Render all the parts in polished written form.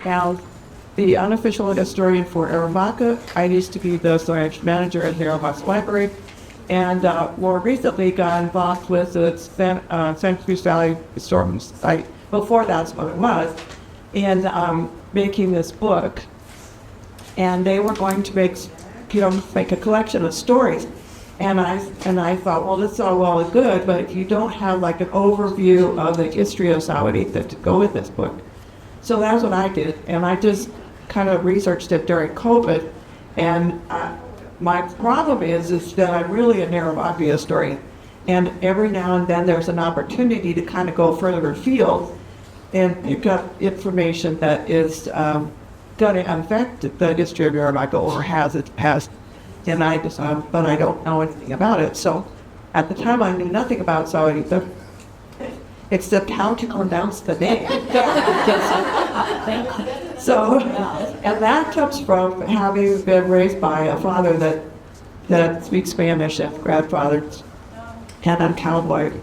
Now, the unofficial historian for Arivaca, I used to be the science manager at the Arivaca Library, and more recently got involved with the San Cruz Valley Historical Society. Before that's what it was, in making this book. And they were going to make a collection of stories. And I thought, well, this is all well and good, but if you don't have like an overview of the history of Sahuarita to go with this book. So that's what I did, and I just kind of researched it during COVID. And my problem is that I'm really a Arivaca historian, and every now and then there's an opportunity to kind of go further afield and pick up information that is going to affect the history of Arivaca or has its past. And but I don't know anything about it. So at the time I knew nothing about Sahuarita except how to pronounce the name. So, and that comes from having been raised by a father that speaks Spanish and grandfather had a cowboy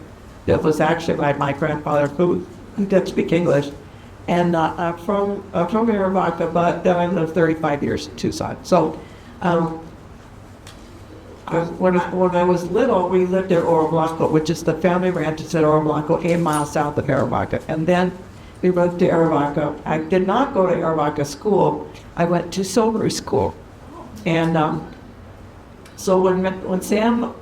that was actually like my grandfather who did speak English. And I'm from Arivaca, but then I lived 35 years in Tucson. So when I was little, we lived at Oro Blanco, which is the family ranch is at Oro Blanco, 8 miles south of Arivaca. And then we moved to Arivaca. I did not go to Arivaca school. I went to Sonora school. And so when Sam,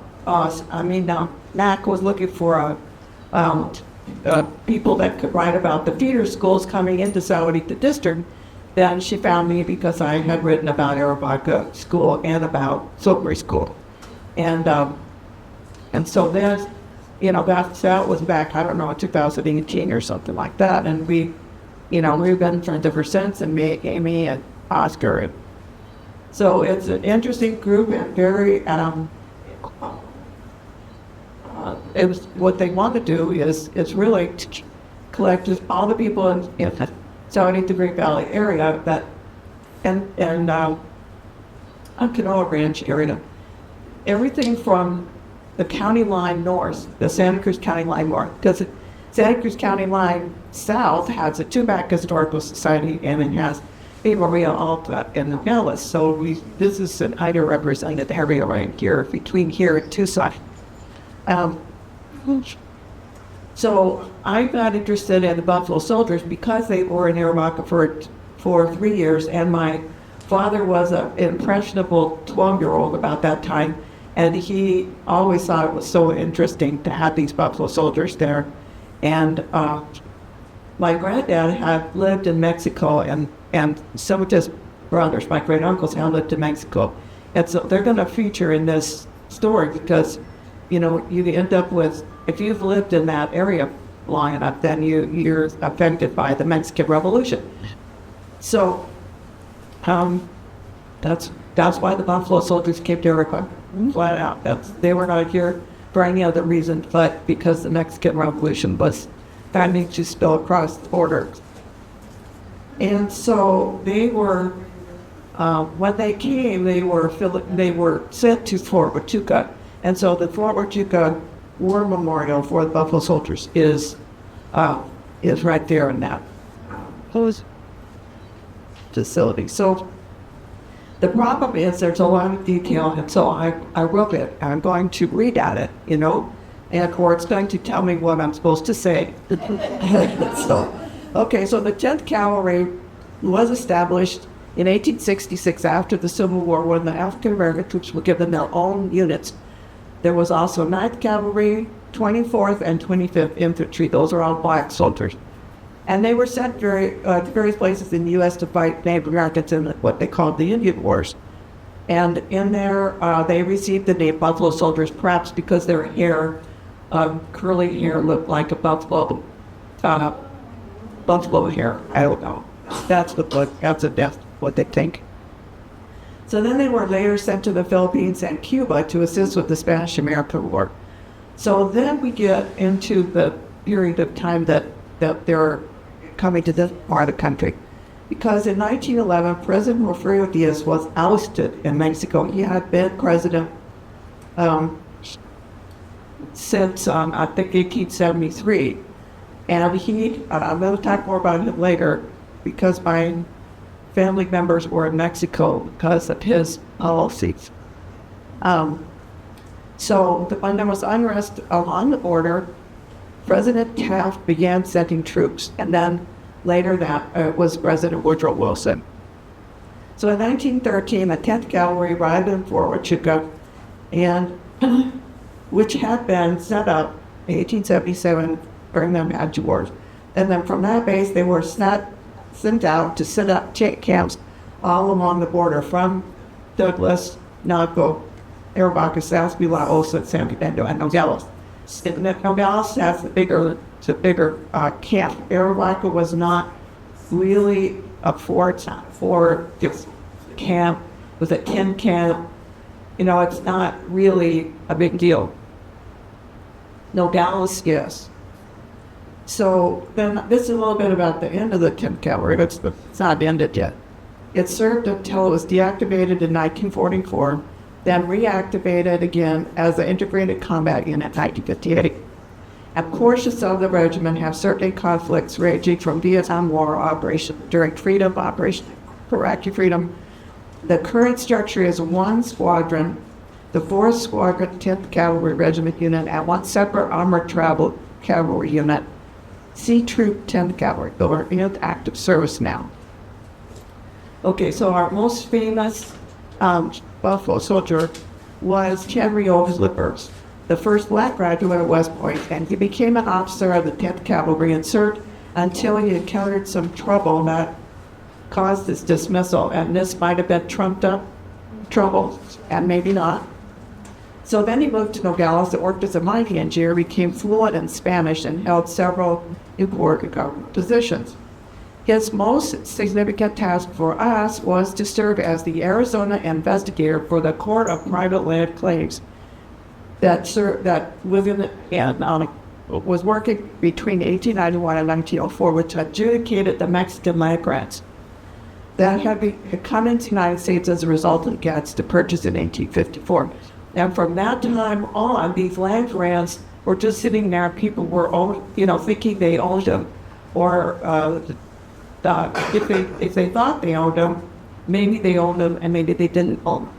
Mac was looking for people that could write about the feeder schools coming into Sahuarita District, then she found me because I had written about Arivaca school and about Sonora school. And so then, that was back, I don't know, 2018 or something like that. And we've been friends ever since, and me, Amy, and Oscar. And so it's an interesting group and very, it was what they want to do is really to collect just all the people in the Sahuarita Great Valley area and Canoa Ranch area. Everything from the county line north, the Santa Cruz County line north, because the Santa Cruz County line south has a Tubac Historical Society, and it has the Maria Alta and the Nellis. So this is an underrepresented area right here, between here and Tucson. So I got interested in the Buffalo Soldiers because they were in Arivaca for 3 years, and my father was an impressionable 12-year-old about that time. And he always thought it was so interesting to have these Buffalo Soldiers there. And my granddad had lived in Mexico, and some of his brothers, my great uncles, had lived in Mexico. And so they're going to feature in this story because, you end up with, if you've lived in that area long enough, then you're affected by the Mexican Revolution. So that's why the Buffalo Soldiers came to Arivaca. Flat out. They were not here for any other reason but because the Mexican Revolution was starting to spill across the border. And so they were, when they came, they were sent to Fort Huachuca. And so the Fort Huachuca War Memorial for the Buffalo Soldiers is right there in that facility. So the problem is there's a lot of detail, and so I wrote it. I'm going to read at it, and of course it's going to tell me what I'm supposed to say. So the 10th Cavalry was established in 1866 after the Civil War when the African American troops were given their own units. There was also 9th Cavalry, 24th, and 25th Infantry. Those are all black soldiers. And they were sent to various places in the U.S. to fight Native Americans in what they called the Indian Wars. And in there, they received the name Buffalo Soldiers, perhaps because their hair, curly hair, looked like a buffalo hair. I don't know. That's what they think. So then they were later sent to the Philippines and Cuba to assist with the Spanish-American War. So then we get into the period of time that they're coming to this part of the country. Because in 1911, President Porfirio Diaz was ousted in Mexico. He had been president since, I think, 1873. And I'm going to talk more about him later. because my family members were in Mexico because of his policies. So when there was unrest along the border, President Taft began sending troops, and then later that was President Woodrow Wilson. So in 1913, the 10th Cavalry arrived in Fort Huachuca, and which had been set up in 1877 during the Apache Wars. And then from that base, they were sent out to set up camps all along the border from Douglas, Naco, Arivaca, Salsby, Osa, San Fernando, and Nogales. Nogales has the bigger camp. Arivaca was not really a fort for this camp. It was a tin camp. You know, it's not really a big deal. Nogales, yes. So then this is a little bit about the end of the 10th Cavalry. It's not ended yet. It served until it was deactivated in 1944, then reactivated again as an integrated combat unit in 1958. And portions of the regiment have certain conflicts ranging from Vietnam War operation during Freedom Operation Iraqi Freedom. The current structure is one squadron, the 4th Squadron 10th Cavalry Regiment Unit, and one separate armored cavalry unit, C Troop 10th Cavalry, who are in active service now. Okay, so our most famous Buffalo soldier was Henry O. Slippers, the first black graduate at West Point, and he became an officer of the 10th Cavalry and served until he encountered some trouble that caused his dismissal, and this might have been trumped up trouble, and maybe not. So then he moved to Nogales and worked as a mining engineer, became fluent in Spanish, and held several important government positions. His most significant task for us was to serve as the Arizona investigator for the Court of Private Land Claims that was working between 1891 and 1904, which adjudicated the Mexican land grants that had come into the United States as a result of grants to purchase in 1854. And from that time on, these land grants were just sitting there. People were, thinking they owned them, or if they thought they owned them, maybe they owned them and maybe they didn't own them,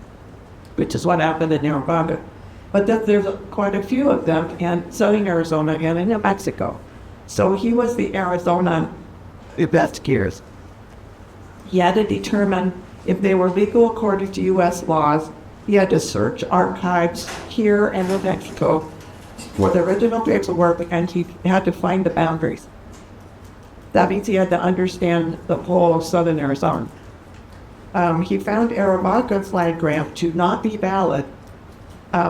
which is what happened in Arivaca. But there's quite a few of them in southern Arizona and in New Mexico. So he was the Arizona investigators. He had to determine if they were legal according to U.S. laws. He had to search archives here in New Mexico for the original paperwork, and he had to find the boundaries. That means he had to understand the whole of southern Arizona. He found Arivaca's land grant to not be valid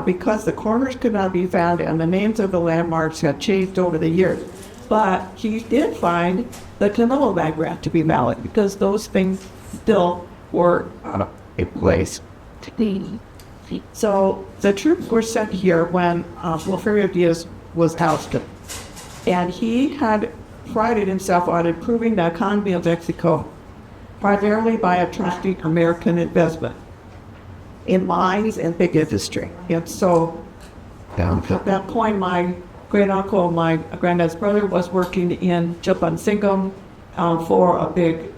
because the corners could not be found and the names of the landmarks had changed over the years. But he did find the Canelo land grant to be valid because those things still were in place. So the troops were sent here when Porfirio Diaz was ousted. And he had prided himself on improving the economy of Mexico, primarily by attracting American investment in mines and big industry. And so at that point, my great-uncle, my granddad's brother, was working in Chilpancingo for a big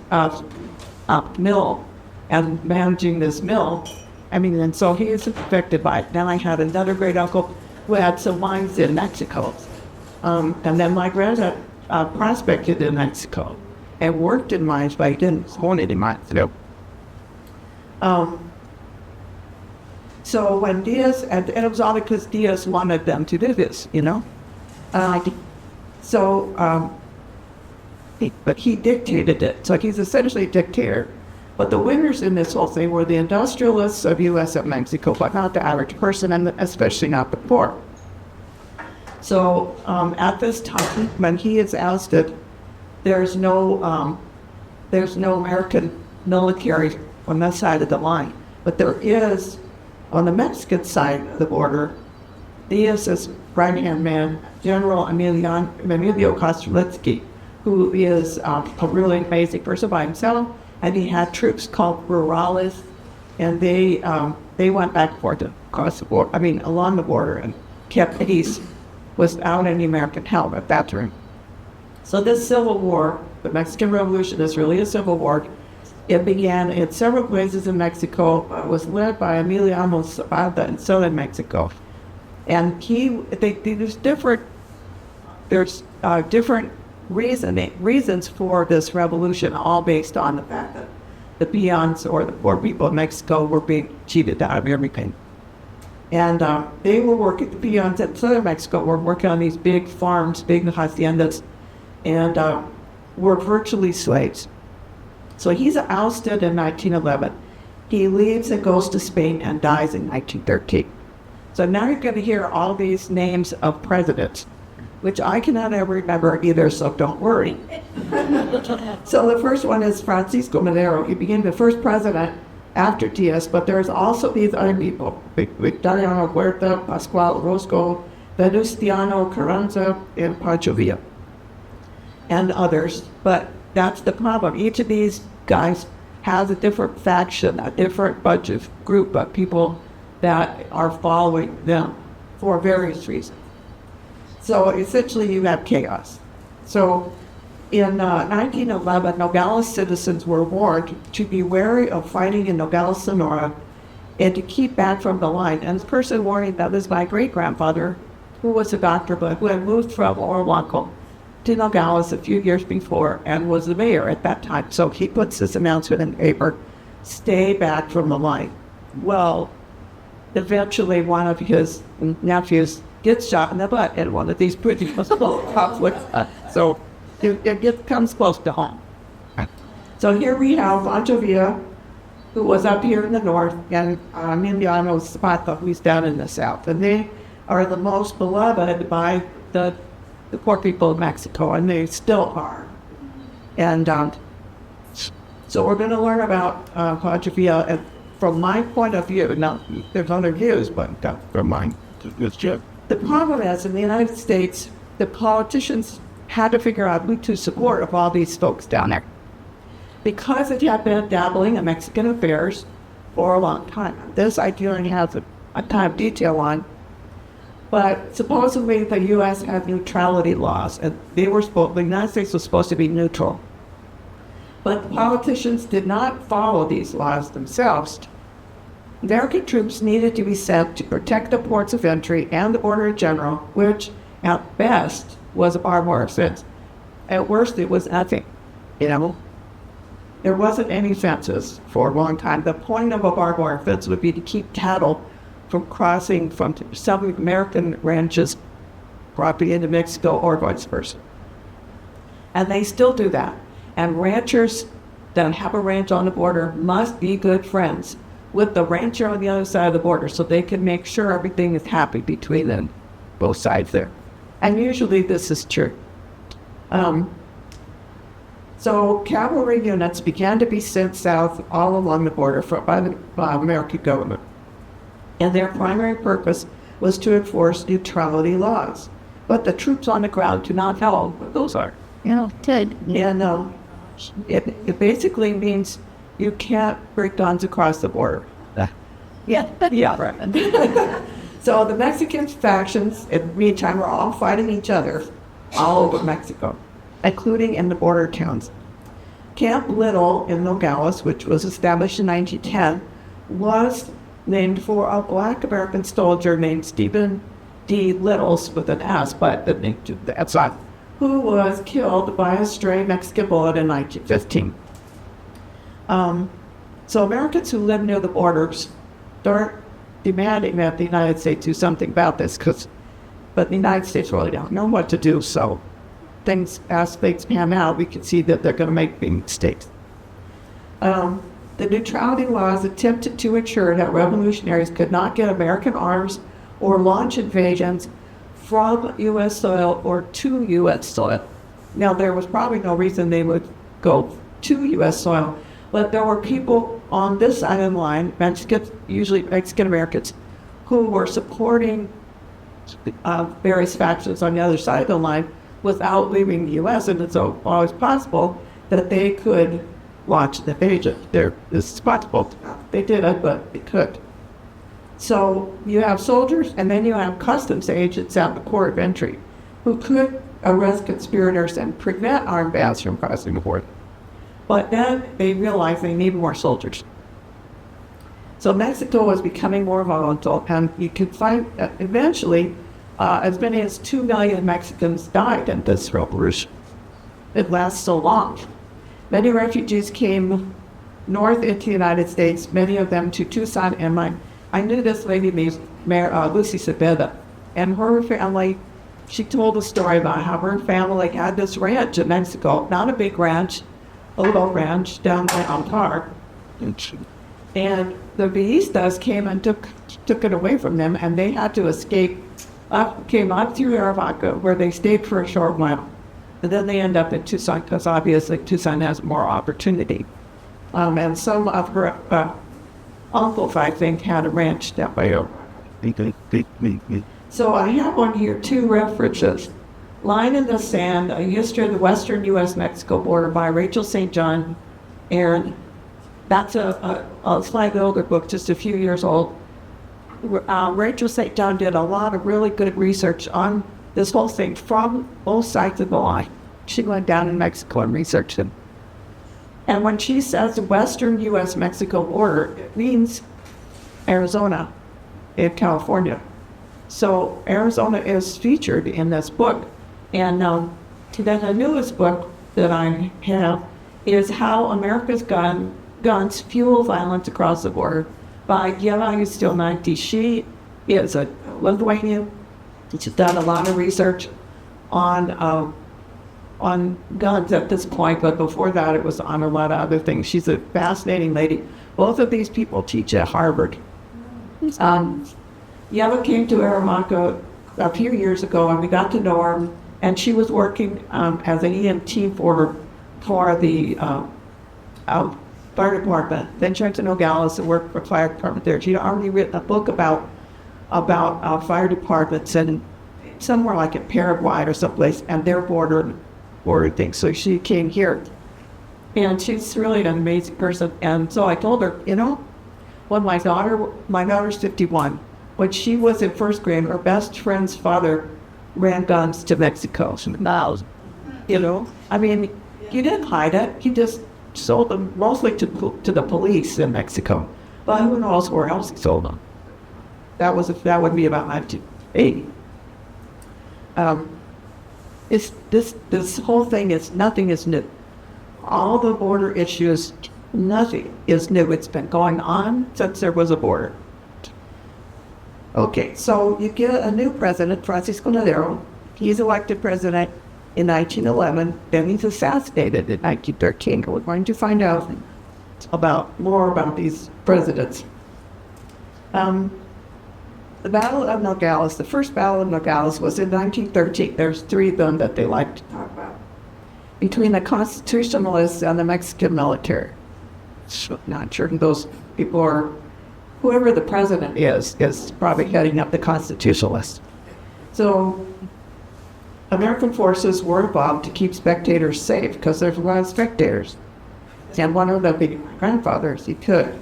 mill and managing this mill. And so he is affected by it. Then I had another great-uncle who had some mines in Mexico. And then my granddad prospected in Mexico and worked in mines, but he didn't own any mines. So when Diaz, and it was all because Diaz wanted them to do this, but he dictated it. So he's essentially a dictator. But the winners in this whole thing were the industrialists of U.S. and Mexico, but not the average person, and especially not the poor. So at this time, when he is ousted, there's no American military on that side of the line. But there is, on the Mexican side of the border, Diaz's right-hand man, General Emilio Kasulaitis, who is a really amazing person by himself. And he had troops called rurales, and they went back and forth across the border, along the border, and kept peace without any American help at that time. So this civil war The Mexican Revolution is really a civil war. It began in several places in Mexico, but was led by Emiliano Zapata in southern Mexico. And there's different reasons for this revolution, all based on the fact that the peons or the poor people of Mexico were being cheated out of everything. And they were working, the peons in southern Mexico were working on these big farms, big haciendas, and were virtually slaves. So he's ousted in 1911. He leaves and goes to Spain and dies in 1913. So now you're going to hear all these names of presidents, which I cannot ever remember either, so don't worry. So the first one is Francisco Madero. He became the first president after Diaz, but there's also these other people, Victoriano Huerta, Pascual Orozco, Venustiano Carranza, and Pancho Villa, and others. But that's the problem. Each of these guys has a different faction, a different group of people that are following them for various reasons. So essentially you have chaos. So in 1911, Nogales citizens were warned to be wary of fighting in Nogales, Sonora, and to keep back from the line. And the person warning that was my great-grandfather, who was a doctor, but who had moved from Arivaca to Nogales a few years before and was the mayor at that time. So he puts this announcement in the paper, stay back from the line. Well, eventually one of his nephews gets shot in the butt in one of these pretty conflicts. So it comes close to home. So here we have Pancho Villa, who was up here in the north, and Emiliano Zapata, who's down in the south. And they are the most beloved by the poor people of Mexico, and they still are. And so we're going to learn about Pancho Villa, and from my point of view. Now, there's other views, but from mine, it's just. The problem is, in the United States, the politicians had to figure out who to support of all these folks down there, because it had been dabbling in Mexican affairs for a long time. This I do not have a ton of detail on, but supposedly the U.S. had neutrality laws, and the United States was supposed to be neutral. But the politicians did not follow these laws themselves. American troops needed to be sent to protect the ports of entry and the border in general, which at best was a barbed wire fence. At worst, it was nothing. There wasn't any fences for a long time. The point of a barbed wire fence would be to keep cattle from crossing from some American ranches property into Mexico or vice versa. And they still do that. And ranchers that have a ranch on the border must be good friends with the rancher on the other side of the border, so they can make sure everything is happy between them, both sides there. And usually this is true. So cavalry units began to be sent south all along the border by the American government. And their primary purpose was to enforce neutrality laws. But the troops on the ground do not know what those are. Good. And it basically means you can't break guns across the border. Yeah. Yeah, right. So the Mexican factions, in the meantime, were all fighting each other all over Mexico, including in the border towns. Camp Little in Nogales, which was established in 1910, was named for a Black American soldier named Stephen D. Littles with an S, but that's not, who was killed by a stray Mexican bullet in 1915. So Americans who live near the borders start demanding that the United States do something about this, but the United States really don't know what to do. So as things pan out, we can see that they're going to make big mistakes. The neutrality laws attempted to ensure that revolutionaries could not get American arms or launch invasions from U.S. soil or to U.S. soil. Now, there was probably no reason they would go to U.S. soil, but there were people on this side of the line, usually Mexican Americans, who were supporting various factions on the other side of the line without leaving the U.S., and it's always possible that they could launch an invasion. It's possible. They did it, but they could. So you have soldiers, and then you have customs agents at the port of entry. who could arrest conspirators and prevent armed bands from crossing the border. But then they realized they need more soldiers. So Mexico was becoming more volatile, and you could find eventually as many as 2 million Mexicans died in this revolution. It lasts so long. Many refugees came north into the United States, many of them to Tucson, and I knew this lady named Lucy Cepeda, and her family, she told a story about how her family had this ranch in Mexico, not a big ranch, a little ranch down by Altar. And the Villistas came and took it away from them, and they had to escape, came up through Arivaca, where they stayed for a short while. And then they end up in Tucson, because obviously Tucson has more opportunity. And some of her uncles, I think, had a ranch that way over. So I have on here 2 references. Line in the Sand, a history of the Western U.S.-Mexico border by Rachel St. John, and that's a slightly older book, just a few years old. Rachel St. John did a lot of really good research on this whole thing from both sides of the line. She went down in Mexico and researched it. And when she says the Western U.S.-Mexico border, it means Arizona and California. So Arizona is featured in this book. And then the newest book that I have is How America's Guns Fuel Violence Across the Border by Yela Ustilnanti. She is a Lithuanian. She's done a lot of research on guns at this point, but before that it was on a lot of other things. She's a fascinating lady. Both of these people teach at Harvard. Yela came to Arivaca a few years ago, and we got to know her, and she was working as an EMT for the fire department. Then she went to Nogales and worked for the fire department there. She'd already written a book about fire departments and somewhere like in Paraguay or someplace, and their border things. So she came here, and she's really an amazing person. And so I told her, when my daughter's 51, when she was in first grade, her best friend's father ran guns to Mexico. I mean, he didn't hide it. He just sold them mostly to the police in Mexico. But who knows where else he sold them? That would be about 1980. This whole thing nothing is new. All the border issues, nothing is new. It's been going on since there was a border. Okay, so you get a new president, Francisco Madero. He's elected president in 1911, then he's assassinated in 1913. We're going to find out more about these presidents. The Battle of Nogales, the first Battle of Nogales was in 1913. There's 3 of them that they like to talk about. Between the Constitutionalists and the Mexican military. So not sure those people are, whoever the president is probably heading up the Constitutionalists. So American forces were involved to keep spectators safe because there's a lot of spectators. And one of them being my grandfather, if he could.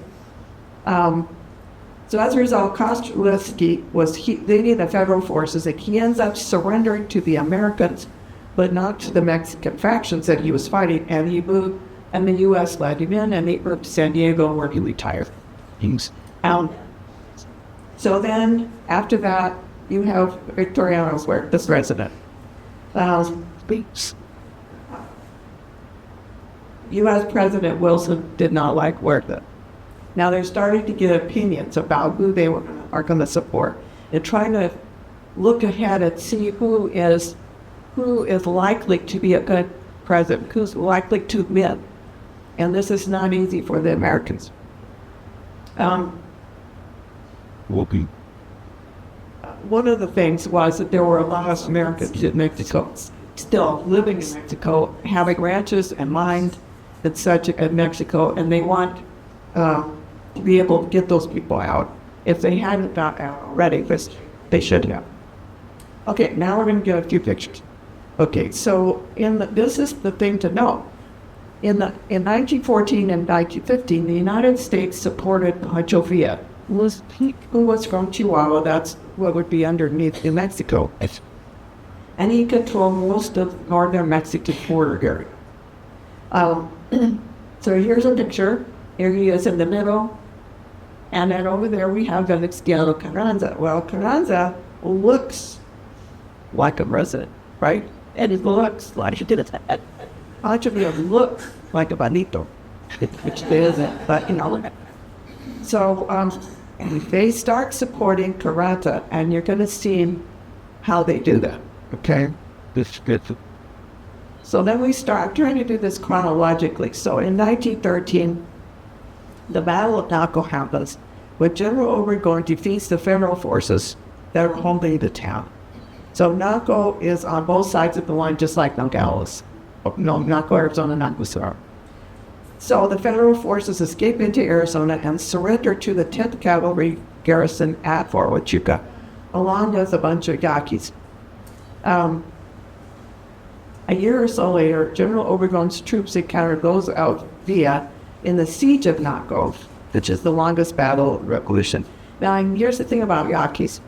So as a result, Kasulaitis was leading the federal forces, and he ends up surrendering to the Americans, but not to the Mexican factions that he was fighting. And he moved, and the U.S. let him in, and he moved to San Diego, where he retired. So then, after that, you have Victoriano's work, the president. U.S. President Wilson did not like Huerta. Now they're starting to get opinions about who they are going to support. They're trying to look ahead and see who is likely to be a good president, who's likely to win. And this is not easy for the Americans. One of the things was that there were a lot of Americans in Mexico, still living in Mexico, having ranches and mines and such in Mexico, and they want to be able to get those people out. If they hadn't got out already, they should have. Okay, now we're going to get a few pictures. Okay, so this is the thing to know. In 1914 and 1915, the United States supported Pancho Villa, who was from Chihuahua. That's what would be underneath New Mexico. and he controlled most of northern Mexican border area. So here's a picture. Here he is in the middle. And then over there we have Venustiano Carranza. Well, Carranza looks like a president, right? And it looks like he did it. Archibald looks like a bandito, which they isn't, but you know. So they start supporting Carranza, and you're going to see how they do that, okay? So then we start, I'm trying to do this chronologically. So in 1913, the Battle of Naco happens, where General Obregón defeats the federal forces that are holding the town. So Naco is on both sides of the line, just like Nogales. No, Naco, Arizona, Naco, Sonora. So the federal forces escape into Arizona and surrender to the 10th Cavalry garrison at Fort Huachuca, along with a bunch of Yaquis. A year or so later, General Obregón's troops encountered those out via in the siege of Naco, which is the longest battle of the Revolution. Now, here's the thing about Yaquis.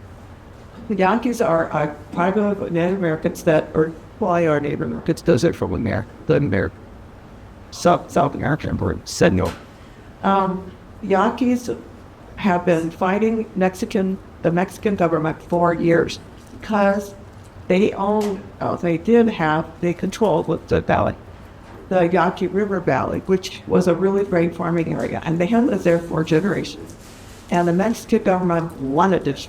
The Yaquis are a tribe of Native Americans that, or why are Native Americans? Those are from America, the America, South American, or Senor. Yaquis have been fighting the Mexican government for years because they controlled with the valley, the Yaqui River Valley, which was a really great farming area, and they had lived there for generations. And the Mexican government wanted it.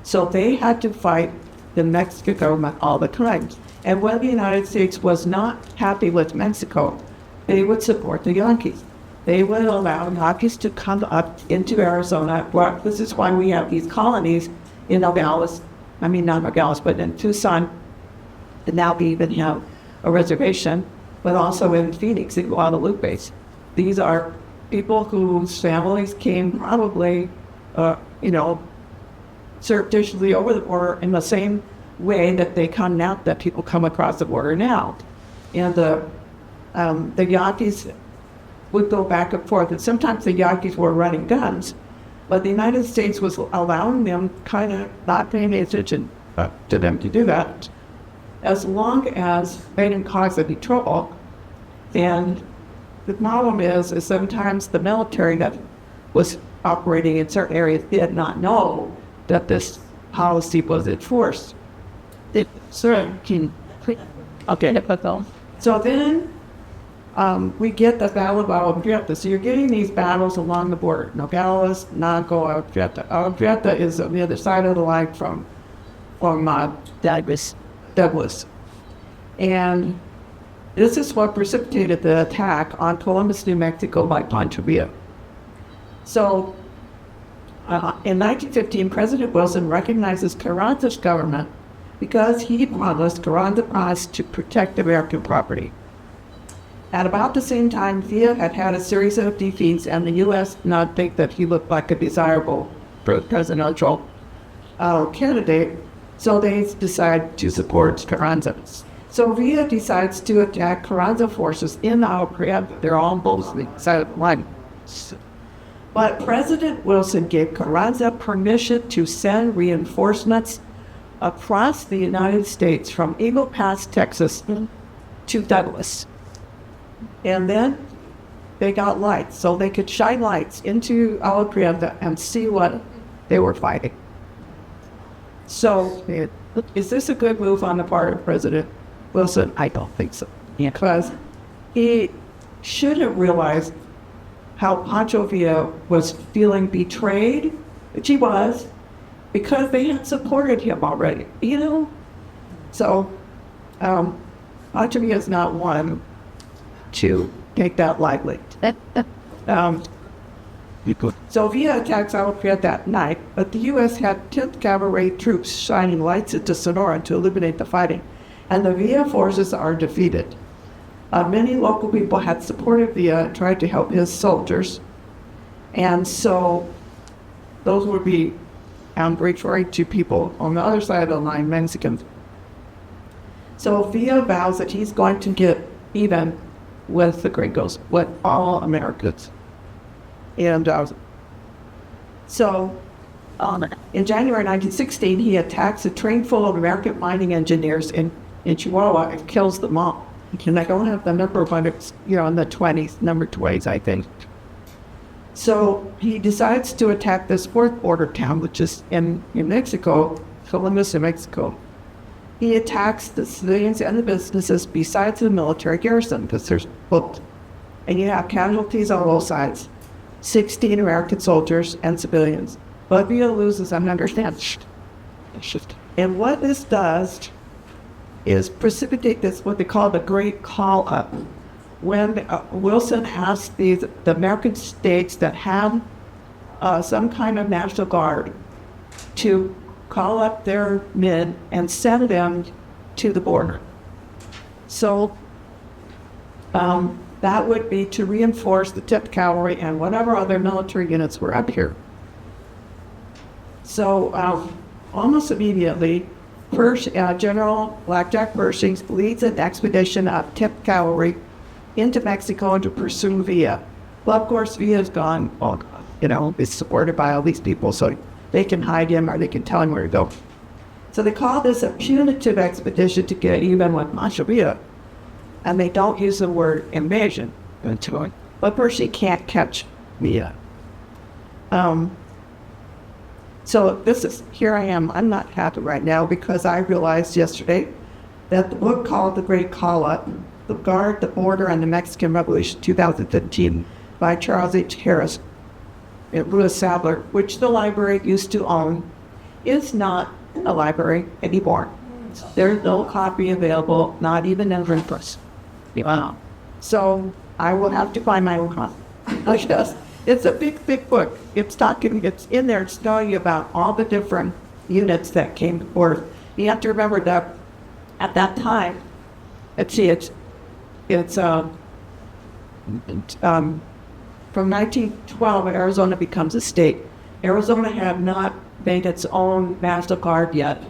So they had to fight the Mexican government all the time. And when the United States was not happy with Mexico, they would support the Yankees. They would allow Yankees to come up into Arizona. Well, this is why we have these colonies in Nogales. I mean, not Nogales, but in Tucson. And now we even have a reservation, but also in Phoenix, in Guadalupe. These are people whose families came probably, surreptitiously over the border in the same way that they come now, that people come across the border now. And the Yankees would go back and forth, and sometimes the Yankees were running guns, but the United States was allowing them, kind of not paying attention to them to do that, as long as they didn't cause any trouble. And the problem is sometimes the military that was operating in certain areas did not know that this policy was enforced. Okay. So then we get the Battle of Agua Prieta. So you're getting these battles along the border. Nogales, Naco, Agua Prieta. Agua Prieta is on the other side of the line from Douglas. And this is what precipitated the attack on Columbus, New Mexico by Pancho Villa. So in 1915, President Wilson recognizes Carranza's government because he promised to protect American property. At about the same time, Villa had had a series of defeats, and the U.S. did not think that he looked like a desirable presidential candidate, so they decided to support Carranza. So Villa decides to attack Carranza forces in Agua Prieta. They're all on both sides of the line. But President Wilson gave Carranza permission to send reinforcements across the United States from Eagle Pass, Texas, to Douglas. And then they got lights, so they could shine lights into Agua Prieta and see what they were fighting. So, is this a good move on the part of President Wilson? I don't think so. Because he should have realized how Pancho Villa was feeling betrayed, which he was, because they had supported him already, So, Pancho Villa is not one to take that lightly. So Villa attacks Agua Prieta that night, but the U.S. had 10th Cavalry troops shining lights into Sonora to eliminate the fighting, and the Villa forces are defeated. Many local people had supported Villa and tried to help his soldiers, and so those would be referring to people on the other side of the line, Mexicans. So Villa vows that he's going to get even with the gringos, with all Americans. And so In January 1916, he attacks a train full of American mining engineers in Chihuahua and kills them all. And I don't have the number, but it's, in the 20s, number 20s, I think. So he decides to attack this fourth border town, which is in Mexico, Columbus, New Mexico. He attacks the civilians and the businesses besides the military garrison, because there's booked. And you have casualties on both sides, 16 American soldiers and civilians. Bolivia loses 100. And what this does is precipitate this, what they call the Great Call-Up. When Wilson asked the American states that have some kind of National Guard to call up their men and send them to the border. So that would be to reinforce the 10th Cavalry and whatever other military units were up here. So almost immediately, General Blackjack Pershing leads an expedition of 10th Cavalry into Mexico to pursue Villa. Well, of course, Villa's gone. It's supported by all these people, so they can hide him or they can tell him where to go. So they call this a punitive expedition to get even with Mancha Villa. And they don't use the word invasion into it. But Pershing can't catch Villa. So here I am. I'm not happy right now because I realized yesterday that the book called The Great Call-Up, The Guard, the Border, and the Mexican Revolution, 2015, by Charles H. Harris and Louis Sadler, which the library used to own, is not a library anymore. There's no copy available, not even in press. Wow. So I will have to find my own copy. It's a big, big book. It's in there. It's telling you about all the different units that came forth. You have to remember that at that time, from 1912, when Arizona becomes a state. Arizona had not made its own National Guard yet.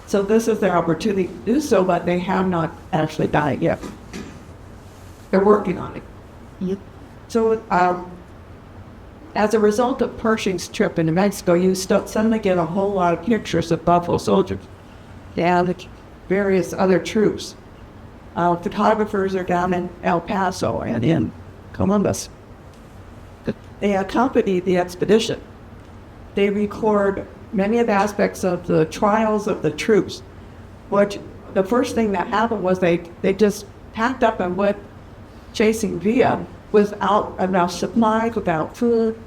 So this is their opportunity to do so, but they have not actually done it yet. They're working on it. Yep. So as a result of Pershing's trip into Mexico, you suddenly get a whole lot of pictures of Buffalo soldiers and various other troops. Photographers are down in El Paso and in Columbus. They accompany the expedition. They record many of the aspects of the trials of the troops. The first thing that happened was they just packed up and went chasing Villa without enough supplies, without food.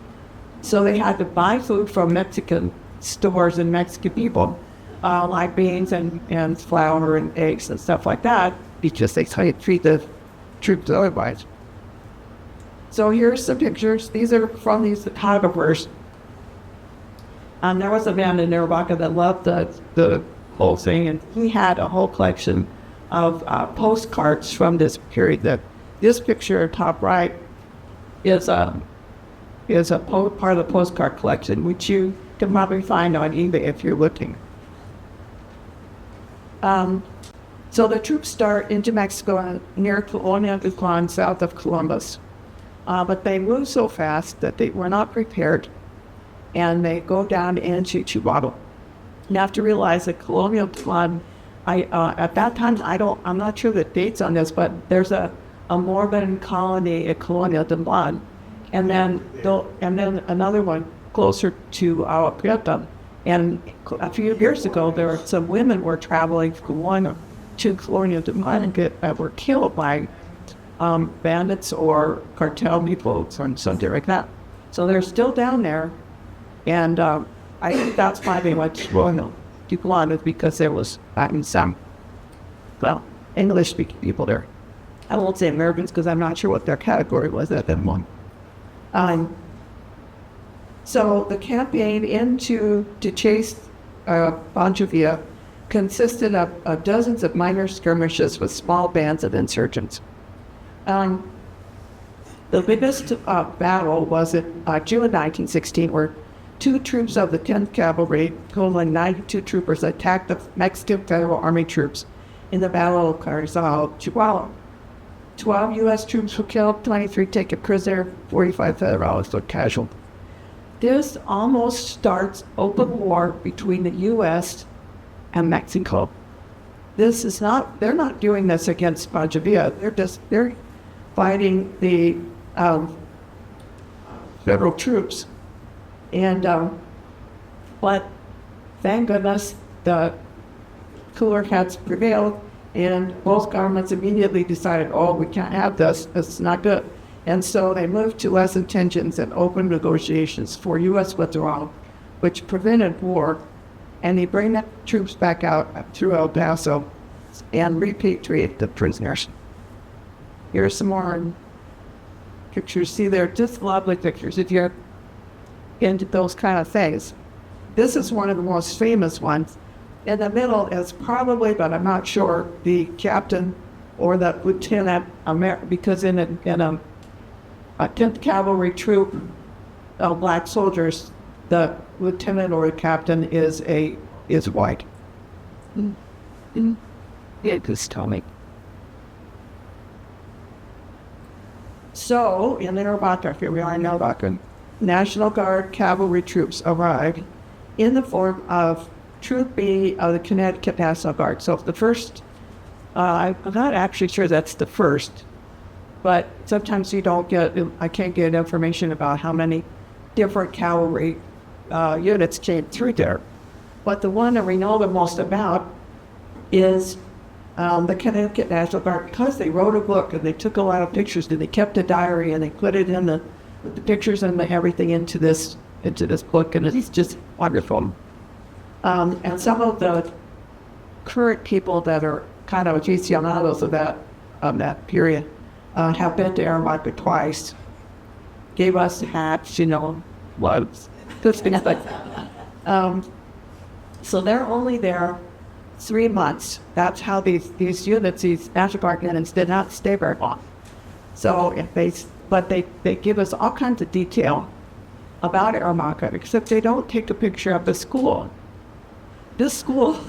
So they had to buy food from Mexican stores and Mexican people, like beans and flour and eggs and stuff like that, because they couldn't treat the troops otherwise. So here's some pictures. These are from these photographers. There was a man in Arivaca that loved the whole thing, and he had a whole collection of postcards from this period. This picture top right is part of the postcard collection, which you can probably find on eBay if you're looking. So the troops start into Mexico near Colonia Tucson, south of Columbus. But they move so fast that they were not prepared, and they go down into Chihuahua. You have to realize that Colonial Tucson, at that time, I'm not sure the dates on this, but there's a Mormon colony at Colonial Tucson, and then another one closer to Arivaca. And a few years ago, there were some women were traveling from to Colonial Tucson that were killed by bandits or cartel people or something like that. So they're still down there, and I think that's why they went to Colonial Tucson, is because there was some English-speaking people there. I won't say Americans because I'm not sure what their category was at that moment. So the campaign to chase Pancho Villa consisted of dozens of minor skirmishes with small bands of insurgents. The biggest battle was in June 1916, where two troops of the 10th Cavalry, totaling 92 troopers, attacked the Mexican Federal Army troops in the Battle of Carrizal, Chihuahua. 12 U.S. troops were killed, 23 taken prisoner, 45 Federalists were casualty. This almost starts open war between the U.S. and Mexico. This is not, they're not doing this against Villa. They're fighting the federal troops. And, but thank goodness the cooler heads prevailed, and both governments immediately decided, oh, we can't have this, it's not good. And so they moved to lessen tensions and open negotiations for U.S. withdrawal, which prevented war, and they bring the troops back out through El Paso and repatriate the prisoners. Here's some more pictures. See, they're just lovely pictures if you're into those kind of things. This is one of the most famous ones. In the middle is probably, but I'm not sure, the captain or the lieutenant, because in a 10th Cavalry troop of black soldiers, the lieutenant or the captain is white. It just tell me. So, in Arivaca, here we are in Arivaca, National Guard cavalry troops arrived in the form of Troop B of the Connecticut National Guard. So the first, I'm not actually sure that's the first, but sometimes I can't get information about how many different cavalry units came through there. But the one that we know the most about is the Connecticut National Guard, because they wrote a book and they took a lot of pictures and they kept a diary and they put it in the pictures and everything into this book, and it's just wonderful. And some of the current people that are kind of aficionados of that period have been to Arivaca twice, gave us hats, gloves, things like that. So they're only there 3 months. That's how these units, these National Guard units, did not stay very long. So they give us all kinds of detail about Arivaca, except they don't take a picture of the school. This school,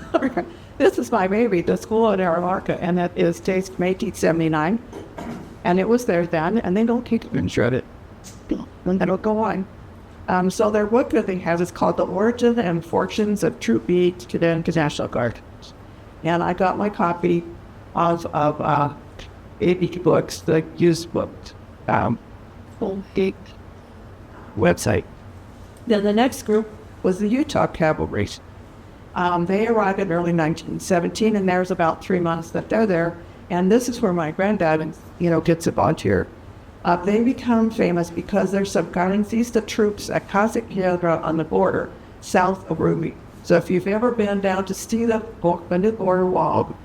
this is my baby, the school at Arivaca, and that is dated from 1879. And it was there then, and they don't take a picture of it. And that'll go on. So their book that they have is called The Origin and Fortunes of Troop B Connecticut National Guard. And I got my copy of 80 books, the used book website. Then the next group was the Utah Cavalry. They arrived in early 1917, and there's about 3 months that they're there. And this is where my granddad, gets a volunteer. They become famous because there's some Cardencista troops at Kasulaitis on the border, south of Ruby. So if you've ever been down to see the new border wall,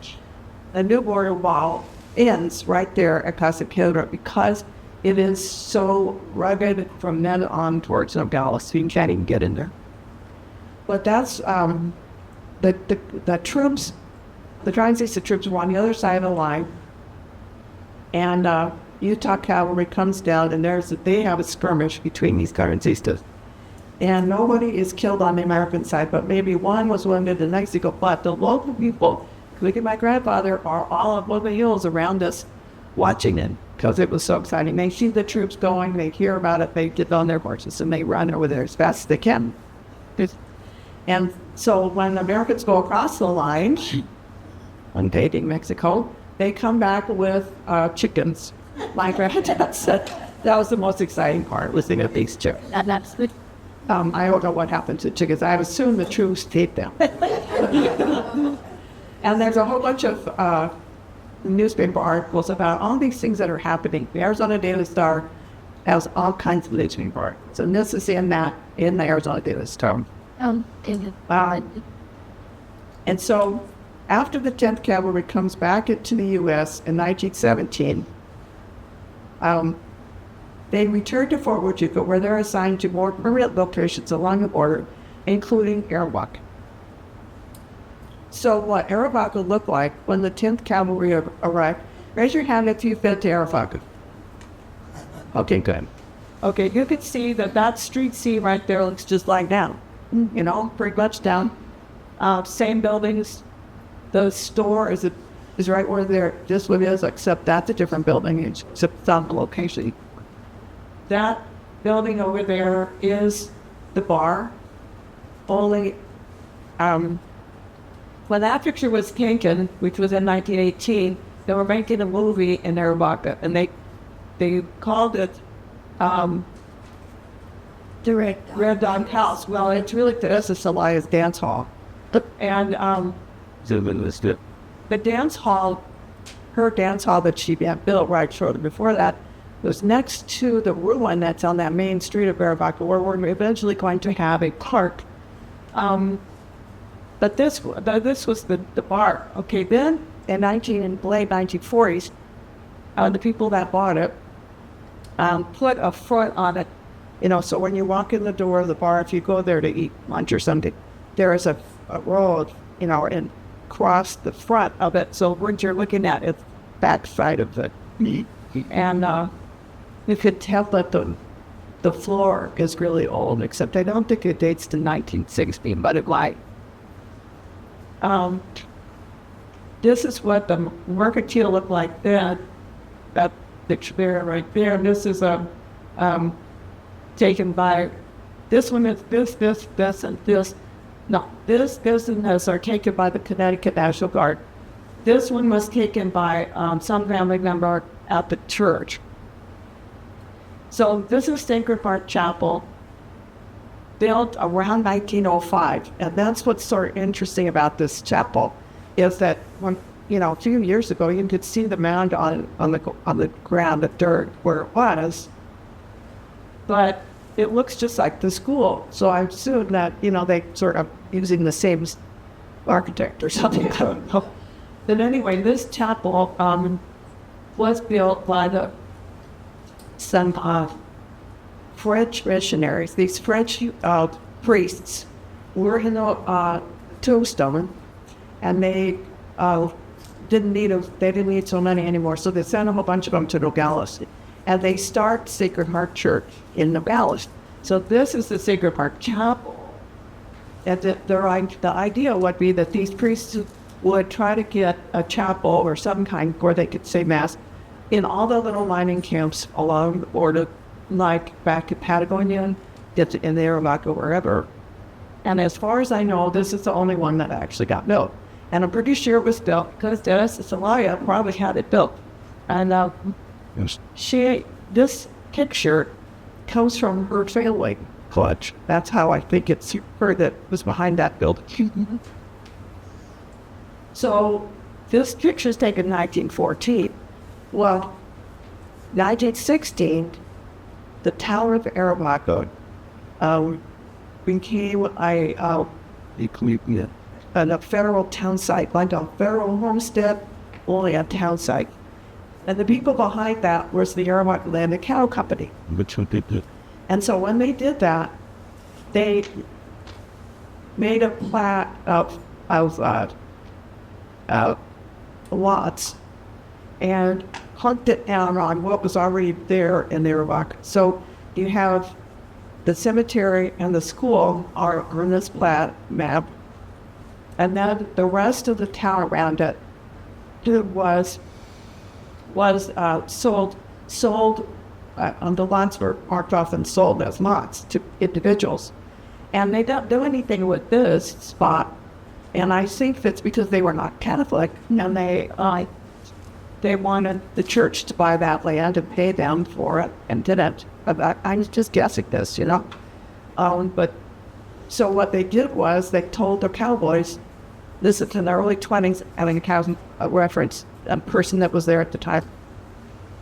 the new border wall ends right there at Kasulaitis because it is so rugged from then on towards Nogales, so you can't even get in there. But that's the troops, the Cardencista troops were on the other side of the line, and Utah Cavalry comes down, and they have a skirmish between these Cardencistas. And nobody is killed on the American side, but maybe one was wounded in Mexico. But the local people, including my grandfather, are all up on the hills around us watching it because it was so exciting. They see the troops going, they hear about it, they get on their horses, and they run over there as fast as they can. And so when Americans go across the line, invading Mexico, they come back with chickens. My granddad said that was the most exciting part, was seeing these chickens. I don't know what happened to chickens. I assume the troops ate them. And there's a whole bunch of newspaper articles about all these things that are happening. The Arizona Daily Star has all kinds of newspaper articles. And this is in the Arizona Daily Star. And so after the 10th Cavalry comes back into the U.S. in 1917, they return to Fort Huachuca, where they're assigned to more permanent locations along the border, including Arivaca. So what Arivaca looked like when the 10th Cavalry arrived, raise your hand if you've been to Arivaca. Okay, good. Okay, you can see that street C right there looks just like down. Pretty much down. Same buildings. The store is right where this one is, except that's a different building, except it's on the location. That building over there is the bar. Only, when that picture was taken, which was in 1918, they were making a movie in Arivaca, and they called it The Red Dog House. Well, it's really this is Elias Dance Hall, and the dance hall, her dance hall that she had built right shortly before that, was next to the ruin that's on that main street of Arivaca, where we're eventually going to have a park. But this was the bar. Okay, then in late 1940s, the people that bought it put a front on it. You know, so when you walk in the door of the bar, if you go there to eat lunch or something, there is a road, you know, and across the front of it. So when you're looking at it, back side of it, and you could tell that the floor is really old, except I don't think it dates to 1960, but it might. This is what the mercantile looked like then. That picture there, right there. And this is taken by, this one is this, and this. No, this and this are taken by the Connecticut National Guard. This one was taken by some family member at the church. So this is Sacred Heart Chapel, built around 1905, and that's what's sort of interesting about this chapel, is that when, you know, a few years ago you could see the mound on the ground, the dirt where it was, but it looks just like the school. So I assume that, you know, they sort of using the same architect or something. I don't know. But anyway, this chapel was built by some French missionaries. These French priests were in the tombstone, and they didn't need so many anymore. So they sent a whole bunch of them to Nogales, and they start Sacred Heart Church in Nogales. So this is the Sacred Heart Chapel. And the idea would be that these priests would try to get a chapel or some kind where they could say mass in all the little mining camps along the border, like back in Patagonia, in the Arivaca, wherever. And as far as I know, this is the only one that actually got built. And I'm pretty sure it was built because Celia probably had it built. And this picture comes from her family clutch. That's how I think it's her that was behind that building. So this picture is taken in 1914. Well, 1916, the tower of Arivaca became a federal town site, like a federal homestead, only a town site. And the people behind that was the Arivaca Land and Cattle Company. And so when they did that, they made a plat of lots and hunked it down on what was already there in the Arivaca. So you have the cemetery and the school are on this plat map, and then the rest of the town around it was sold. The lots were marked off and sold as lots to individuals, and they don't do anything with this spot. And I think that's because they were not Catholic, and they wanted the church to buy that land and pay them for it, and didn't. I'm just guessing this, you know. But so what they did was they told their cowboys, this is in the early 20s, having a reference, a person that was there at the time,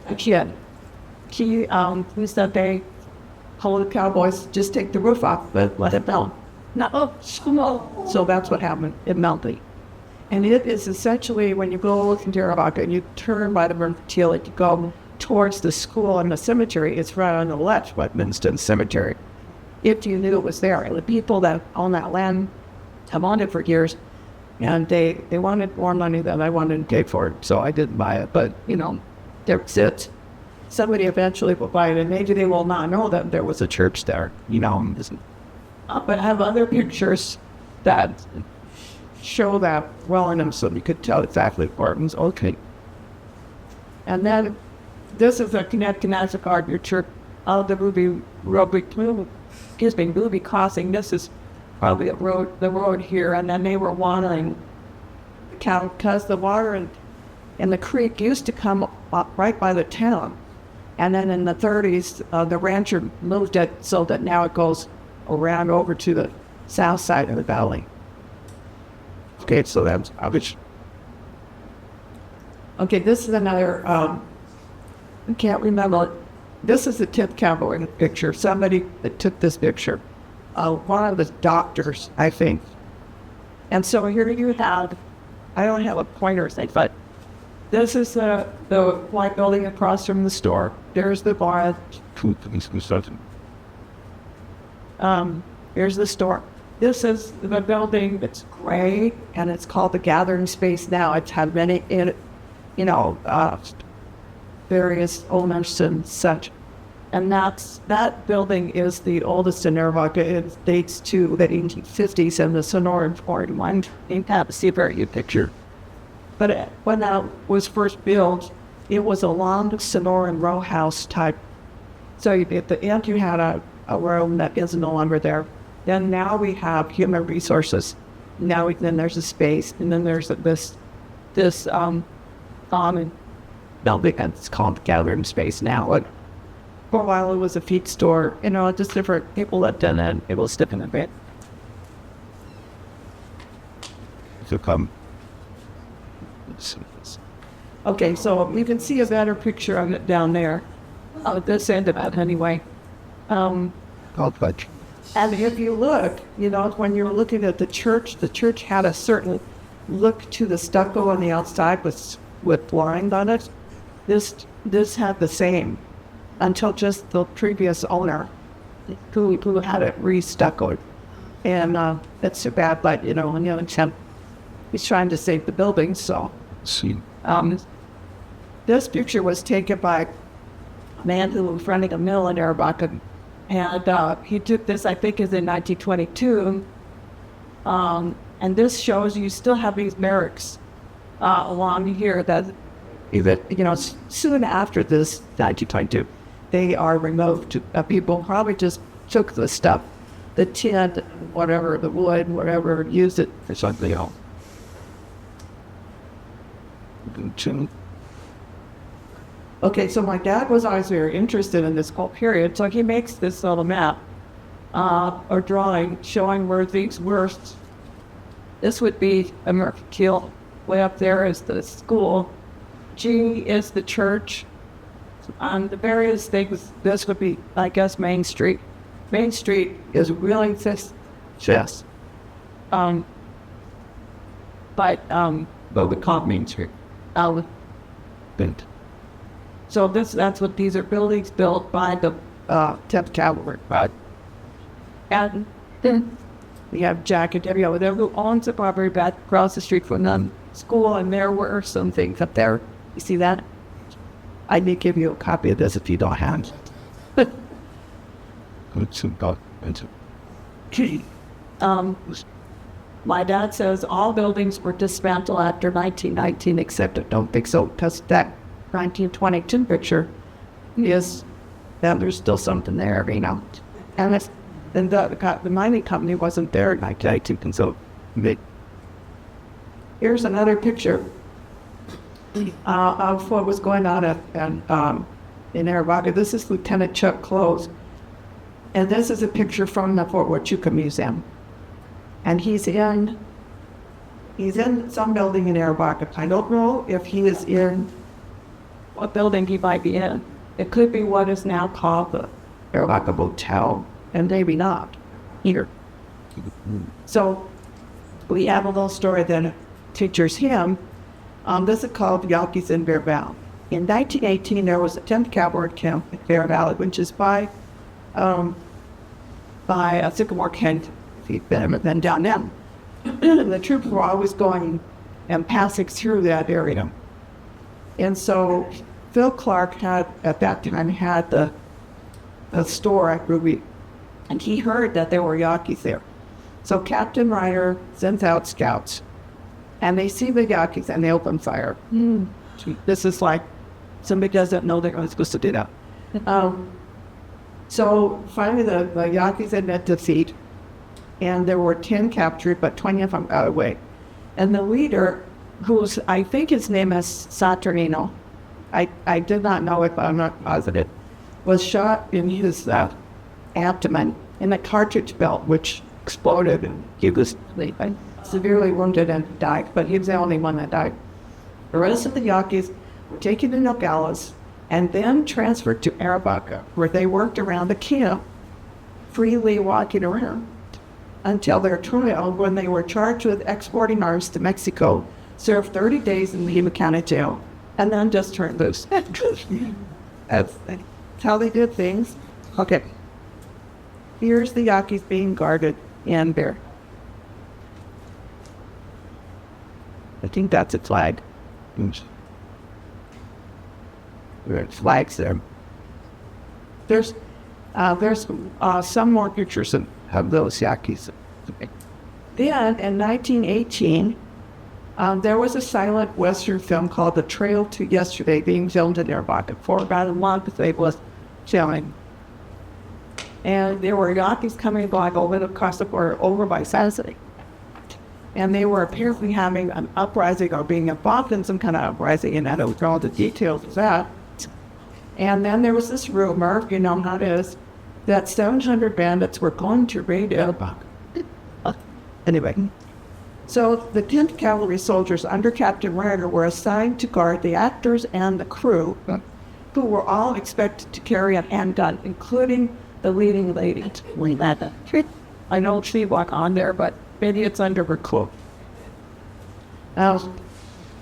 a kid. He said they told the cowboys, just take the roof off, but let it melt. No. So that's what happened. It melted. And it is essentially, when you go into Arivaca and you turn by the mercantile, you go towards the school and the cemetery, it's right on the left, Westminster Cemetery. If you knew it was there. And the people that own that land have owned it for years, and they wanted more money than I wanted to pay for it, so I didn't buy it. But, you know, there's it. Somebody eventually will buy it, and maybe they will not know that there was a church there, you know. But I have other pictures that show that well in them, so you could tell exactly where it was. Okay. And then this is a Connecticut National Guard church. The movie Rugby Blue movie crossing. This is probably the road here, and then they were watering the cow because the water and the creek used to come up right by the town. And then in the 30s, the rancher moved it so that now it goes around over to the south side of the valley. Okay, so that's obvious. Okay, this is another, I can't remember. This is the 10th Cavalry picture. Somebody that took this picture. One of the doctors, I think. And so here you have, I don't have a pointer thing, but this is the white building across from the store. There's the bar. Here's the store. This is the building that's gray, and it's called the Gathering Space now. It's had many, various owners and such. And that building is the oldest in Arivaca. It dates to the 1850s and the Sonora one. You have to see a very good picture. But when that was first built, it was a long Sonoran row house type. So at the end, you had a room that is no longer there. Then now we have human resources. Then there's a space, and then there's this common building that's called the Gathering Space now. But for a while, it was a feed store. Just different people that did it. It was different a bit. So come. Okay, so you can see a better picture of it down there. This end of it, anyway. And if you look, when you're looking at the church had a certain look to the stucco on the outside with lines on it. This had the same until just the previous owner who had it re-stuccoed. And that's too bad, but, he's trying to save the building, so. This picture was taken by a man who was running a mill in Arivaca, and he took this, I think, is in 1922. And this shows you still have these barracks along here that, soon after this 1922, they are removed. People probably just took the stuff, the tin, whatever, the wood, whatever, used it for something else. Okay, so my dad was always very interested in this whole period, so he makes this little map or drawing showing where these were. This would be American Kill. Way up there is the school. G is the church. The various things, this would be, I guess, Main Street. Main Street is really just, but we call Main Street. So that's what these are, buildings built by the 10th Cavalry. And then we have Jack and Debbie over there who owns the property back across the street from the school, and there were some things up there. You see that? I may give you a copy of this if you don't have it. My dad says all buildings were dismantled after 1919, except I don't think so, because that 1922 picture is that there's still something there, And the mining company wasn't there in 1919, so here's another picture of what was going on in Arivaca. This is Lieutenant Chuck Close, and this is a picture from the Fort Huachuca Museum. And he's in some building in Arivaca. I don't know if he is in what building he might be in. It could be what is now called the Arivaca Hotel, and maybe not here. So we have a little story that features him. This is called Yaquis in Bear Valley. In 1918, there was a 10th Cavalry camp in Bear Valley, which is by Sycamore Kent. Then down there. The troops were always going and passing through that area. And so Phil Clark had the store at Ruby, and he heard that there were Yaquis there. So Captain Ryder sends out scouts, and they see the Yaquis and they open fire. This is like somebody doesn't know they're supposed to do that. So finally the Yankees admit defeat, and there were 10 captured, but 20 of them got away. And the leader, who's, I think his name is Saturnino, I did not know it, but I'm not positive, was shot in his abdomen in a cartridge belt, which exploded, and he was severely wounded and died, but he was the only one that died. The rest of the Yankees were taken to Nogales and then transferred to Arivaca, where they worked around the camp, freely walking around, until their trial, when they were charged with exporting arms to Mexico, served 30 days in Lima County Jail, and then just turned loose. That's how they did things. Okay. Here's the Yankees being guarded in there. I think that's a flag. There are flags there. There's some more pictures of those Yankees. Then, in 1918, there was a silent Western film called The Trail to Yesterday being filmed in Arivaca. For about a month, they was filming. And there were Yankees coming by over the coast or over by Saturday. And they were apparently having an uprising or being involved in some kind of uprising, and I don't know all the details of that. And then there was this rumor, you know how it is, that 700 bandits were going to raid Arivaca. Anyway, so the 10th Cavalry soldiers under Captain Ryder were assigned to guard the actors and the crew, who were all expected to carry a handgun, including the leading lady. I know she walked on there, but maybe it's under her cloak. Now,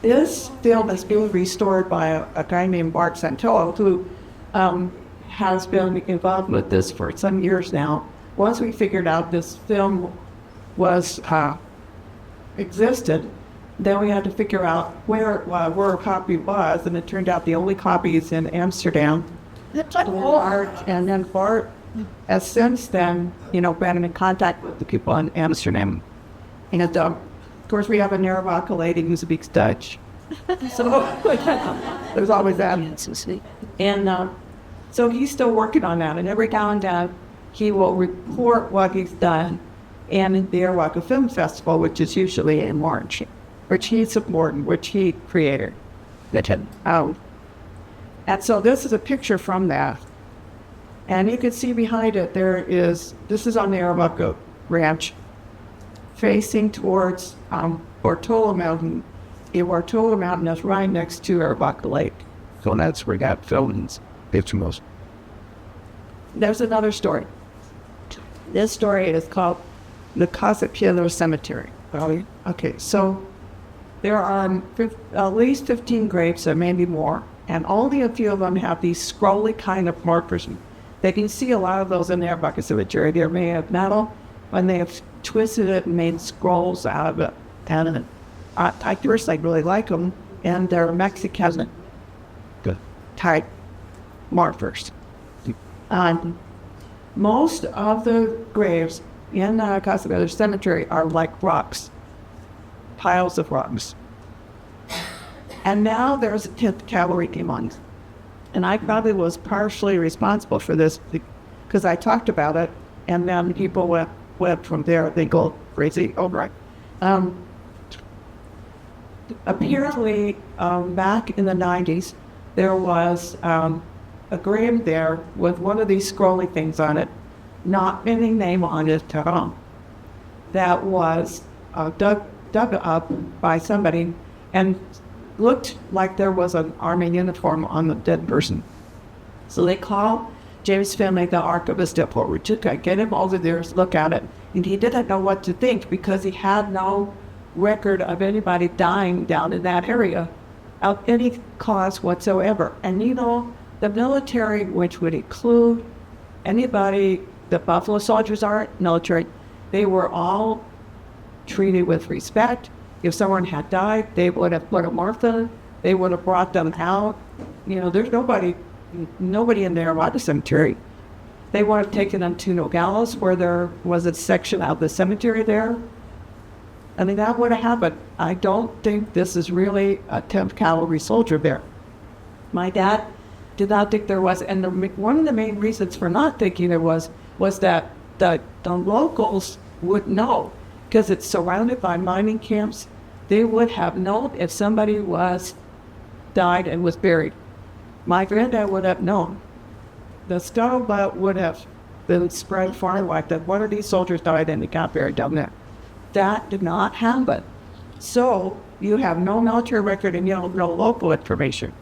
this film is being restored by a guy named Bart Santillo, who has been involved with this for some years now. Once we figured out this film was existed, then we had to figure out where a copy was, and it turned out the only copy is in Amsterdam. And then Bart has since then, been in contact with the people in Amsterdam. And of course, we have a Arivaca lady who speaks Dutch. So there's always that. And so he's still working on that. And every now and then, he will report what he's done in the Arivaca Film Festival, which is usually in March, which he supported, which he created. And so this is a picture from that. And you can see behind it, this is on the Arivaca Ranch, facing towards Portola Mountain. The Portola Mountain is right next to Arivaca Lake. So that's where that filmed. There's another story. This story is called the Kasulaitis Cemetery. Okay, so there are at least 15 graves, or maybe more, and only a few of them have these scrolly kind of markers. They can see a lot of those in the Arivaca Cemetery. They're made of metal, and they have twisted it and made scrolls out of it. And I personally really like them, and they're Mexican type markers. Most of the graves in Kasulaitis Cemetery are like rocks, piles of rocks. And now there's a 10th Cavalry came on. And I probably was partially responsible for this because I talked about it, and then people went from there. They go crazy over it. Apparently, back in the 90s, there was a grave there with one of these scrolly things on it, not any name on it, that was dug up by somebody and looked like there was an army uniform on the dead person. So they called James Finley, the archivist at Fort Huachuca, get him over there to look at it. And he didn't know what to think because he had no record of anybody dying down in that area of any cause whatsoever. And the military, which would include anybody, the Buffalo soldiers aren't military, they were all treated with respect. If someone had died, they would have put a Martha, they would have brought them out. There's nobody in the Arivaca Cemetery. They would have taken them to Nogales, where there was a section of the cemetery there. I mean, that would have happened. I don't think this is really a 10th Cavalry soldier there. My dad did not think there was. And one of the main reasons for not thinking there was that the locals would know, because it's surrounded by mining camps. They would have known if somebody died and was buried. My granddad would have known. The scuttlebutt would have been spread far wide that one of these soldiers died and they got buried down there. That did not happen. So you have no military record and you have no local information.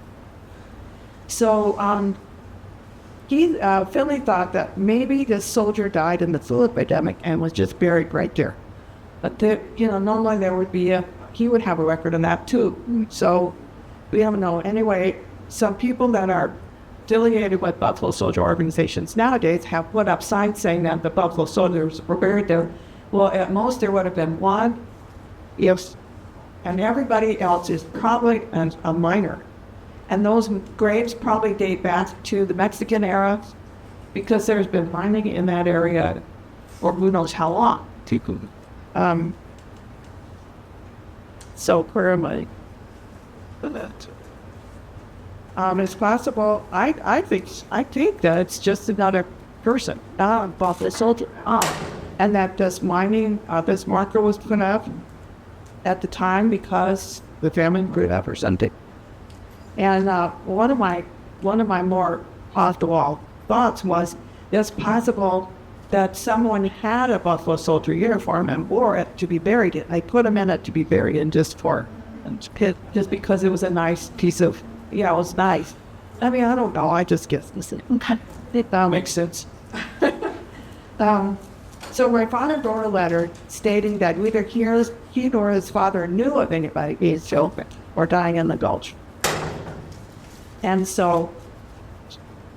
So Finley thought that maybe this soldier died in the flu epidemic and was just buried right there. But normally he would have a record on that too. So we don't know. Anyway, some people that are affiliated with Buffalo Soldier organizations nowadays have put up signs saying that the Buffalo Soldiers were buried there. Well, at most there would have been one, and everybody else is probably a minor. And those graves probably date back to the Mexican era, because there's been mining in that area, or who knows how long. So where am I? It's possible. I think that it's just another person, not a Buffalo Soldier, and that this marker was put up at the time because the family grew up or something. And one of my more off the wall thoughts was, it's possible that someone had a Buffalo Soldier uniform and wore it to be buried in. They put him in it to be buried in just because it was a nice piece of, it was nice. I mean, I don't know. I just guess this. It makes sense. So my father wrote a letter stating that neither he nor his father knew of anybody being killed or dying in the gulch. And so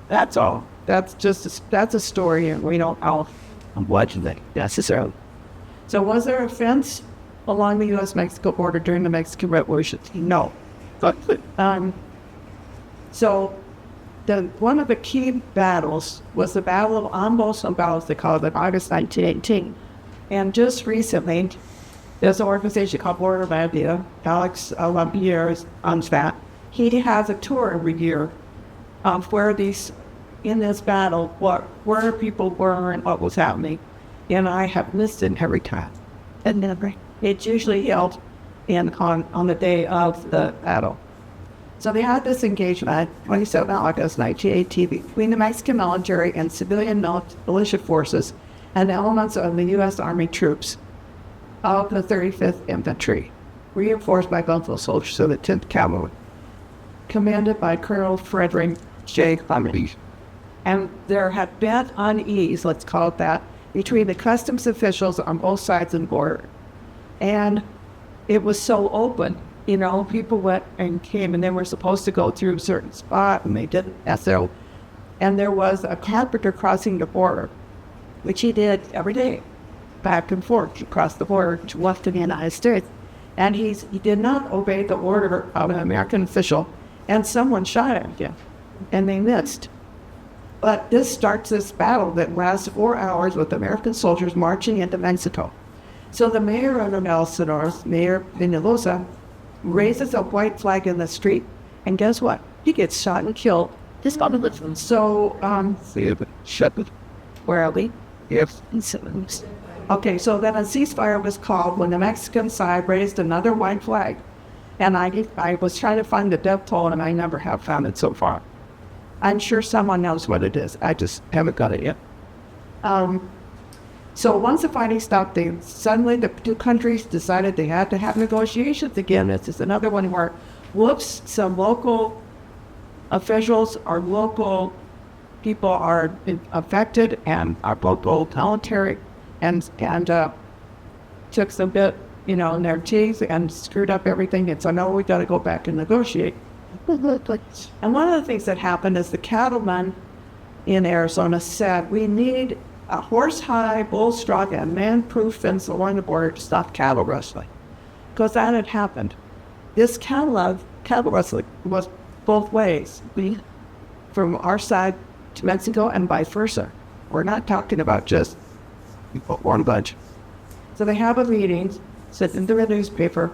that's all. That's a story, and we don't know what necessarily. So was there a fence along the U.S.-Mexico border during the Mexican Revolution? No. So one of the key battles was the Battle of Ambos Nogales, they call it, in August 1918. And just recently, there's an organization called Border Bandia. Alex Lampier is on that. He has a tour every year of where in this battle, where people were and what was happening. And I have listened every time. And it's usually held on the day of the battle. So they had this engagement, 27 August 1918, between the Mexican military and civilian militia forces and elements of the U.S. Army troops of the 35th Infantry, reinforced by Buffalo Soldiers of the 10th Cavalry, commanded by Colonel Frederick J. Clemens. And there had been unease, let's call it that, between the customs officials on both sides of the border. And it was so open. People went and came, and they were supposed to go through a certain spot, and they didn't necessarily. And there was a carpenter crossing the border, which he did every day, back and forth across the border to left of the United States. And he did not obey the order of an American official, and someone shot at him, and they missed. But this starts this battle that lasts 4 hours with American soldiers marching into Mexico. So the mayor of Sonora, Mayor Peñalosa, raises a white flag in the street, and guess what? He gets shot and killed. So, where are we? Yes. Okay, so then a ceasefire was called when the Mexican side raised another white flag. And I was trying to find the death toll, and I never have found it so far. I'm sure someone knows what it is. I just haven't got it yet. So once the fighting stopped, suddenly the two countries decided they had to have negotiations again. This is another one where, some local officials or local people are affected and are local military and took some bit, in their teeth and screwed up everything. And so now we got to go back and negotiate. And one of the things that happened is the cattlemen in Arizona said, we need a horse-high, bull-strong, and man-proof fence along the border to stop cattle rustling. Because that had happened. This cattle rustling was both ways, from our side to Mexico and vice versa. We're not talking about just one bunch. So they have a meeting, sent into the newspaper,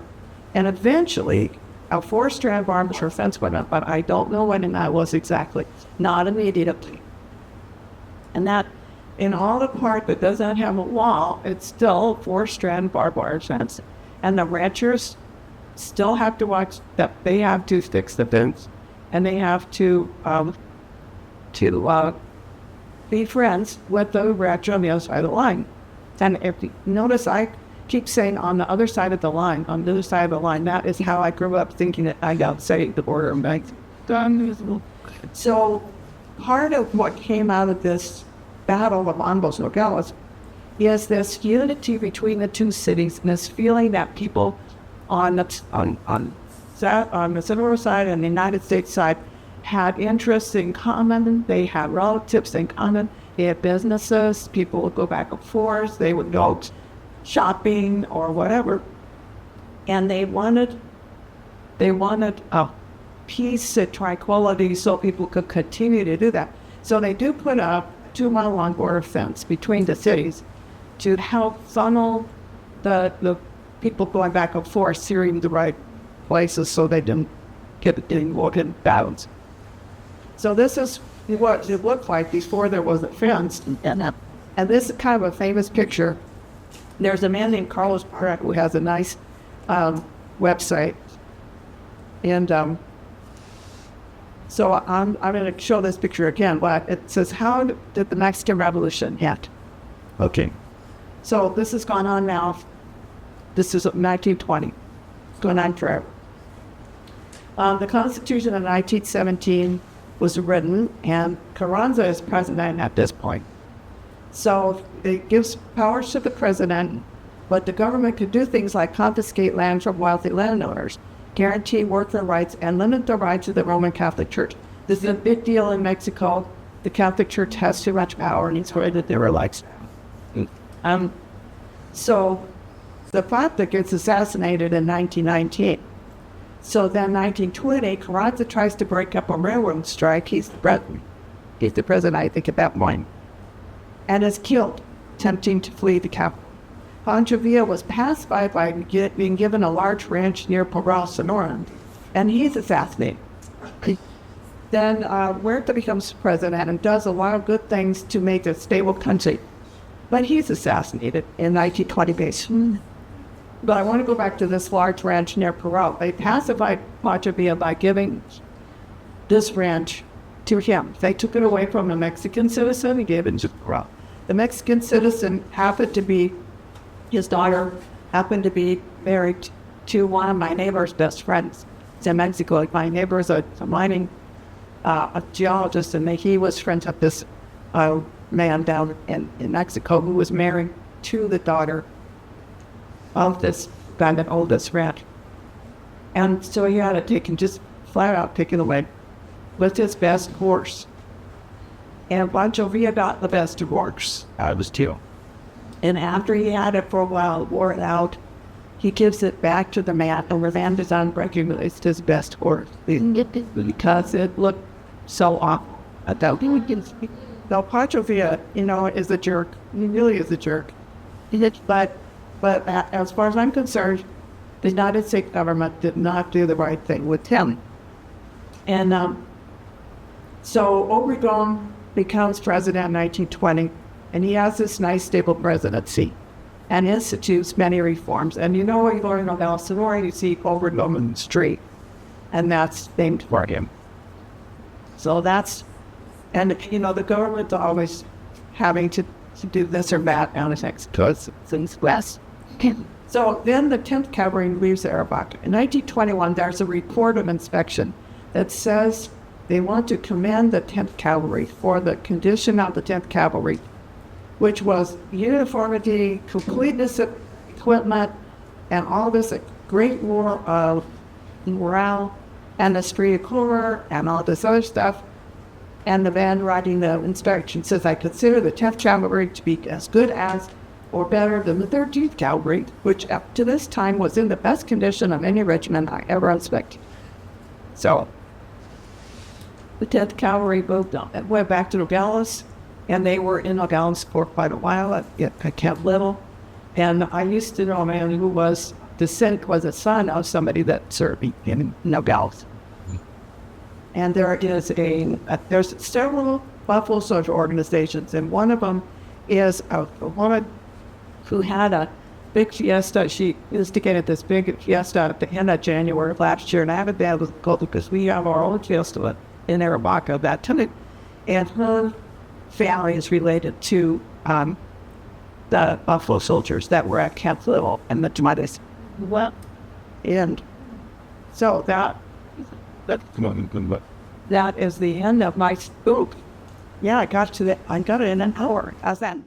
and eventually a 4-strand barbed wire fence went up, but I don't know when that was exactly. Not immediately. And that, in all the part that does not have a wall, it's still 4-strand barbed wire fence. And the ranchers still have to watch that. They have to fix the fence, and they have to be friends with the rancher on the other side of the line. And if you notice, I keep saying on the other side of the line, that is how I grew up thinking that I got say the border of Mexico. So part of what came out of this battle of Ambos Nogales is this unity between the two cities and this feeling that people on the Sonora side and the United States side had interests in common. They had relatives in common. They had businesses. People would go back and forth. They would go shopping or whatever. And they wanted a peace and tranquility so people could continue to do that. So they do put up a 2-mile-long border fence between the cities to help funnel the people going back and forth, steering the right places so they didn't get in bounds. So this is what it looked like before there was a fence. And this is kind of a famous picture. There's a man named Carlos Parra who has a nice website. And so I'm going to show this picture again, but it says, how did the Mexican Revolution end? Okay. So this has gone on now. This is 1920. It's going on forever. The Constitution of 1917 was written, and Carranza is president at this point. So it gives powers to the president, but the government could do things like confiscate land from wealthy landowners, guarantee worker rights, and limit the rights of the Roman Catholic Church. This is a big deal in Mexico. The Catholic Church has too much power, and it's worried that they were like. So the Papa gets assassinated in 1919. So then 1920, Carranza tries to break up a railroad strike. He's the president, I think, at that point, and is killed, attempting to flee the capital. Pancho Villa was pacified by being given a large ranch near Parral, Sonora, and he's assassinated. Then Huerta becomes president and does a lot of good things to make a stable country, but he's assassinated in 1920 base. But I want to go back to this large ranch near Parral. They pacified Pancho Villa by giving this ranch to him. They took it away from a Mexican citizen and gave it to Parral. The Mexican citizen happened to be, his daughter happened to be married to one of my neighbor's best friends. It's in Mexico. My neighbor is a mining a geologist, and he was friends with this man down in Mexico who was married to the daughter of this guy that owned this ranch. And so he had it taken, just flat out taken away with his best horse. And Pancho Villa got the best horse out of his deal. And after he had it for a while, wore it out, he gives it back to the man, and the man is unrecognized his best horse because it looked so awful. Now Pancho Villa, is a jerk. He really is a jerk. But as far as I'm concerned, the United States government did not do the right thing with him. And so Obregón becomes president in 1920, and he has this nice stable presidency and institutes many reforms. And you learn about Sonora, you see Obregón in the street, and that's named for him. So and the government's always having to do this or that out of Mexico, since West. So then the 10th Cavalry leaves Arivaca. In 1921, there's a report of inspection that says they want to commend the 10th Cavalry for the condition of the 10th Cavalry, which was uniformity, completeness of equipment, and all this great war of morale, and the street of color, and all this other stuff. And the man writing the inspection says, I consider the 10th Cavalry to be as good as or better than the 13th Cavalry, which up to this time was in the best condition of any regiment I ever inspected. So the 10th Cavalry moved on and went back to Nogales, and they were in Nogales for quite a while at Camp Little. And I used to know a man who was descent was a son of somebody that served in Nogales. And there's several Buffalo social organizations, and one of them is a woman who had a big fiesta. She instigated this big fiesta at the end of January of last year, and I haven't been able to go because we have our own fiesta in Arivaca that time. And her family is related to the Buffalo soldiers that were at Camp Little and the Tomates. Well, and so that is the end of my scoop. Yeah, I got it in an hour. How's that?